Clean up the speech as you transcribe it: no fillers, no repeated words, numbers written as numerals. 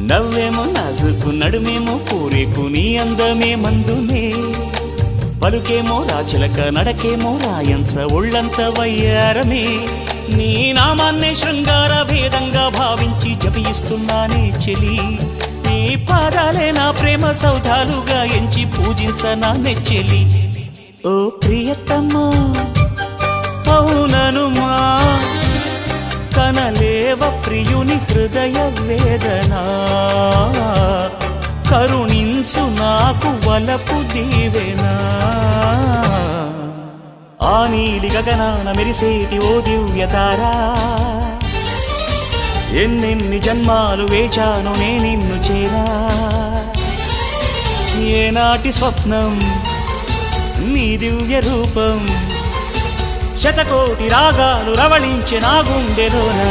నవ్వేమో నాజుకు నడుమేమో పూరేకు నీ అందమే మందునే పలుకేమో రాచిలక నడకేమో రాయంచ ఒళ్ళంత వయ్యారమే నీ నామాన్నే శృంగార భేదంగా భావించి జపిస్తున్నానే చెలి నీ పాదాలే నా ప్రేమ సౌధాలుగా ఎంచి పూజించనా నెచ్చెలి ఓ ప్రియతమ్మా అవుననుమా కనలేవ ప్రియుని హృదయ వేదనా కరుణించు నాకు వలపు దీవెనా ఆ నీలి గగనాన మెరిసేటి ఓ దివ్యతారా ఎన్నెన్ని జన్మాలు వేచాను నే నిన్ను చేరా ఏనాటి స్వప్నం నీ దివ్య రూపం శతకోటి రాగాలు రవళించే నా గుండెలోనా